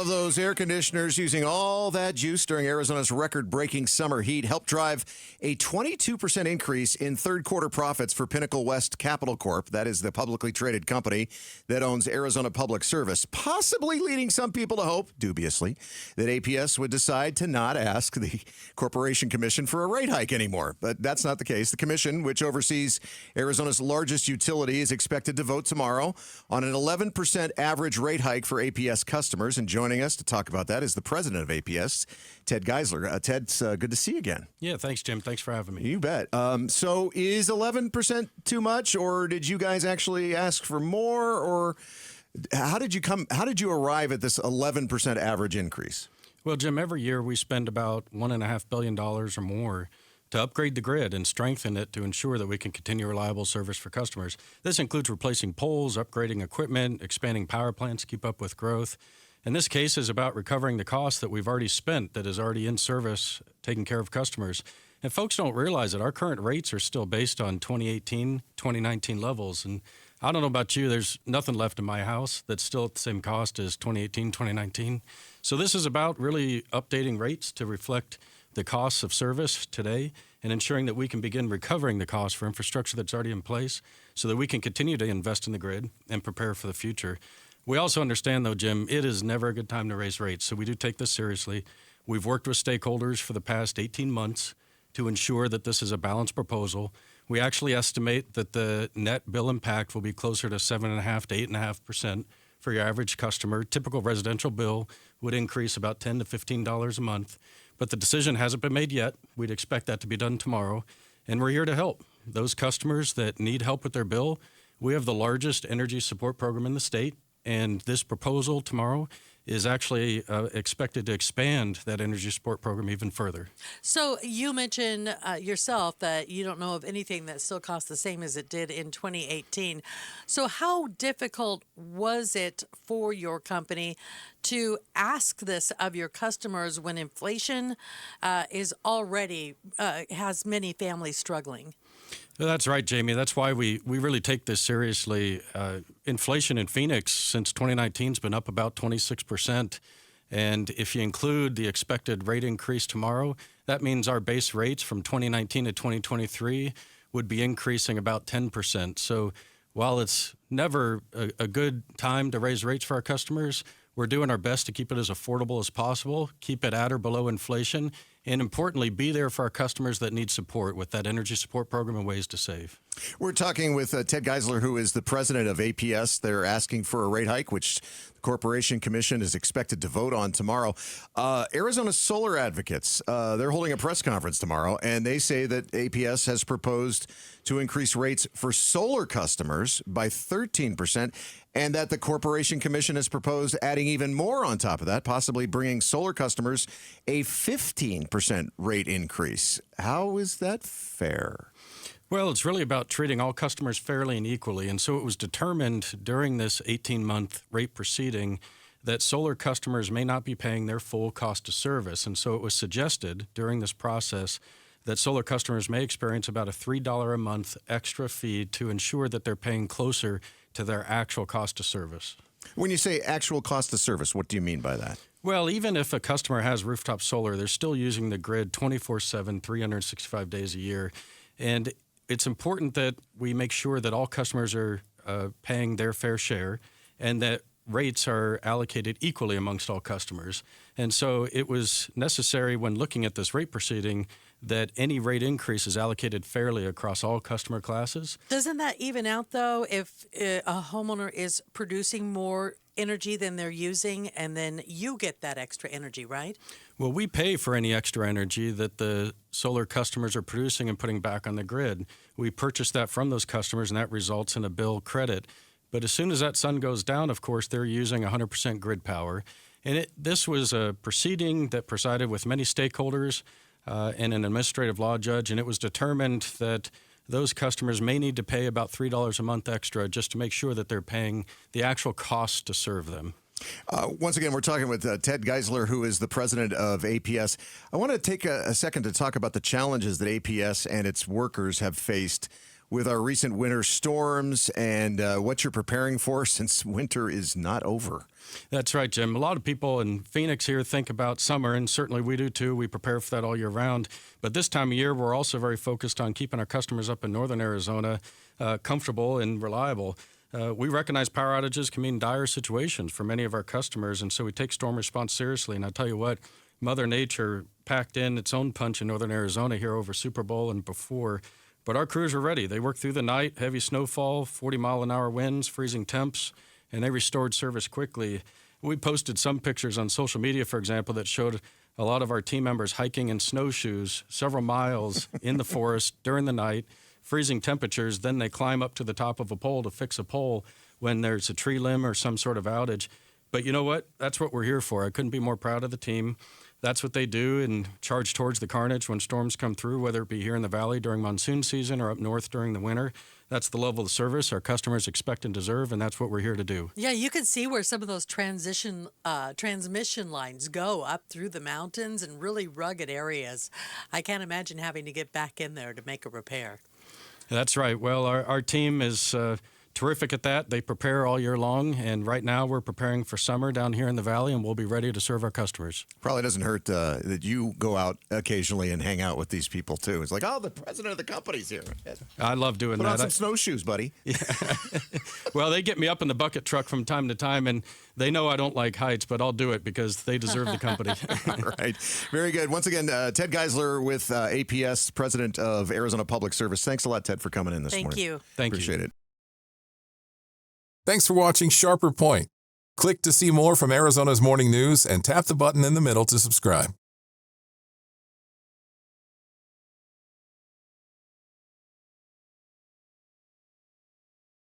Love those air conditioners using all that juice during Arizona's record-breaking summer heat helped drive a 22% increase in third-quarter profits for Pinnacle West Capital Corp. That is the publicly traded company that owns Arizona Public Service, possibly leading some people to hope, dubiously, that APS would decide to not ask the Corporation Commission for a rate hike anymore. But that's not the case. The commission, which oversees Arizona's largest utility, is expected to vote tomorrow on an 11% average rate hike for APS customers. And joining us to talk about that is the president of APS, Ted Geisler. Ted, it's good to see you again. Yeah, thanks, Jim. Thanks for having me. You bet. So is 11% too much, or did you guys actually ask for more, or how did you arrive at this 11% average increase? Well, Jim, every year we spend about $1.5 billion or more to upgrade the grid and strengthen it to ensure that we can continue reliable service for customers. This includes replacing poles, upgrading equipment, expanding power plants to keep up with growth. In this case, is about recovering the cost that we've already spent that is already in service, taking care of customers. And folks don't realize that our current rates are still based on 2018, 2019 levels. And I don't know about you, there's nothing left in my house that's still at the same cost as 2018, 2019. So this is about really updating rates to reflect the costs of service today and ensuring that we can begin recovering the cost for infrastructure that's already in place so that we can continue to invest in the grid and prepare for the future. We also understand, though, Jim, it is never a good time to raise rates, so we do take this seriously. We've worked with stakeholders for the past 18 months to ensure that this is a balanced proposal. We actually estimate that the net bill impact will be closer to 7.5% to 8.5% for your average customer. Typical residential bill would increase about $10 to $15 a month, but the decision hasn't been made yet. We'd expect that to be done tomorrow, and we're here to help those customers that need help with their bill. We have the largest energy support program in the state, and this proposal tomorrow is actually expected to expand that energy support program even further. So you mentioned yourself that you don't know of anything that still costs the same as it did in 2018. So how difficult was it for your company to ask this of your customers when inflation is already has many families struggling? That's right, Jamie. That's why we really take this seriously. Inflation in Phoenix since 2019 has been up about 26%. And if you include the expected rate increase tomorrow, that means our base rates from 2019 to 2023 would be increasing about 10%. So while it's never a good time to raise rates for our customers, we're doing our best to keep it as affordable as possible, keep it at or below inflation, and importantly, be there for our customers that need support with that energy support program and ways to save. We're talking with Ted Geisler, who is the president of APS. They're asking for a rate hike, which the Corporation Commission is expected to vote on tomorrow. Arizona solar advocates, they're holding a press conference tomorrow, and they say that APS has proposed to increase rates for solar customers by 13%, and that the Corporation Commission has proposed adding even more on top of that, possibly bringing solar customers a 15% rate increase. How is that fair? Well, it's really about treating all customers fairly and equally. And so it was determined during this 18-month rate proceeding that solar customers may not be paying their full cost of service. And so it was suggested during this process that solar customers may experience about a $3 a month extra fee to ensure that they're paying closer to their actual cost of service. When you say actual cost of service, what do you mean by that? Well, even if a customer has rooftop solar, they're still using the grid 24/7, 365 days a year. And it's important that we make sure that all customers are paying their fair share and that rates are allocated equally amongst all customers. And so it was necessary when looking at this rate proceeding that any rate increase is allocated fairly across all customer classes. Doesn't that even out, though, if a homeowner is producing more energy than they're using, and then you get that extra energy, right? Well, we pay for any extra energy that the solar customers are producing and putting back on the grid. We purchase that from those customers, and that results in a bill credit. But as soon as that sun goes down, of course, they're using 100% grid power. And this was a proceeding that presided with many stakeholders and an administrative law judge, and it was determined that those customers may need to pay about $3 a month extra just to make sure that they're paying the actual cost to serve them. Once again, we're talking with Ted Geisler, who is the president of APS. I want to take a second to talk about the challenges that APS and its workers have faced with our recent winter storms and what you're preparing for since winter is not over. That's right, Jim. A lot of people in Phoenix here think about summer, and certainly we do too. We prepare for that all year round. But this time of year, we're also very focused on keeping our customers up in northern Arizona comfortable and reliable. We recognize power outages can mean dire situations for many of our customers, and so we take storm response seriously. And I tell you what, Mother Nature packed in its own punch in northern Arizona here over Super Bowl and before. But our crews are ready. They worked through the night, heavy snowfall, 40-mile-an-hour winds, freezing temps, and they restored service quickly. We posted some pictures on social media, for example, that showed a lot of our team members hiking in snowshoes several miles in the forest during the night, freezing temperatures. Then they climb up to the top of a pole to fix a pole when there's a tree limb or some sort of outage. But you know what? That's what we're here for. I couldn't be more proud of the team. That's what they do and charge towards the carnage when storms come through, whether it be here in the valley during monsoon season or up north during the winter. That's the level of service our customers expect and deserve, and that's what we're here to do. Yeah, you can see where some of those transmission lines go up through the mountains and really rugged areas. I can't imagine having to get back in there to make a repair. That's right. Well, our team is terrific at that. They prepare all year long, and right now we're preparing for summer down here in the valley, and we'll be ready to serve our customers. Probably doesn't hurt that you go out occasionally and hang out with these people, too. It's like, oh, the president of the company's here. I love doing Put that. on some snowshoes, buddy. Yeah. Well, they get me up in the bucket truck from time to time, and they know I don't like heights, but I'll do it because they deserve the company. All right. Very good. Once again, Ted Geisler with APS, president of Arizona Public Service. Thanks a lot, Ted, for coming in this morning. Thank you. Thank you. Appreciate it. Thanks for watching Sharper Point. Click to see more from Arizona's morning news and tap the button in the middle to subscribe.